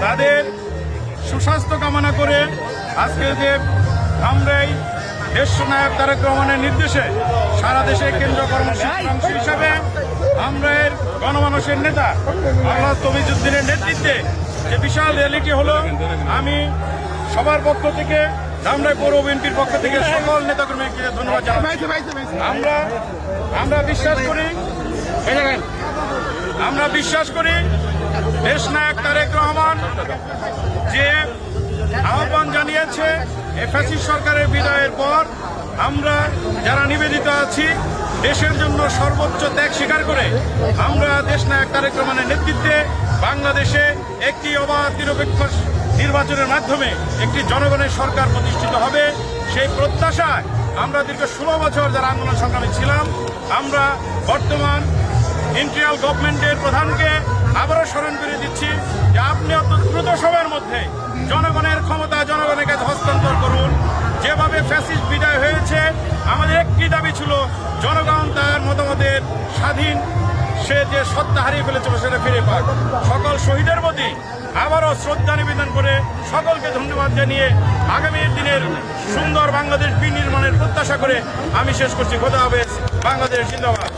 তাদের সুস্বাস্থ্য কামনা করে আজকে যে আমরা এই দেশনায়ক তারেক রহমানের নির্দেশে সারা দেশে কেন্দ্রীয় কর্মসূচির অংশ হিসাবে আমরা এর গণমানুষের নেতা আল্লাহ তমিজউদ্দিনের নেতৃত্বে যে বিশাল র্যালিটি হলো, আমি সবার পক্ষ থেকে ধামরাই পৌর বিএনপির পক্ষ থেকে সকল নেতাকর্মীকে ধন্যবাদ জানাচ্ছি। আমরা বিশ্বাস করি দেশনায়ক তারেক রহমান যে আহ্বান জানিয়েছে ফ্যাসিস্ট সরকারের বিদায়ের পর আমরা যারা নিবেদিত আছি দেশের জন্য সর্বোচ্চ ত্যাগ স্বীকার করে আমরা দেশনায়ক তারেক রহমানের নেতৃত্বে বাংলাদেশে একটি অবাধ নিরপেক্ষ নির্বাচনের মাধ্যমে একটি জনগণের সরকার প্রতিষ্ঠিত হবে। সেই প্রত্যাশায় আমরা দীর্ঘ 16 বছর যারা আন্দোলন সংগ্রামী ছিলাম, আমরা বর্তমান ইন্টারিয়াল গভর্নমেন্টের প্রধানকে আবারও স্মরণ করে দিচ্ছি যে আপনি অত দ্রুত সময়ের মধ্যে জনগণের ক্ষমতা জনগণের কাছে হস্তান্তর করুন। যেভাবে ফ্যাসিস্ট বিদায় হয়েছে, আমাদের একটি দাবি ছিল জনগণ তার মতামতের স্বাধীন সে যে সত্তা হারিয়ে ফেলেছিল সেটা ফিরে পাক। সকল শহীদের প্রতি আবারও শ্রদ্ধা নিবেদন করে সকলকে ধন্যবাদ জানিয়ে আগামী দিনের সুন্দর বাংলাদেশ বিনির্মাণের প্রত্যাশা করে আমি শেষ করছি। খোদা হাফেজ। বাংলাদেশ জিন্দাবাদ।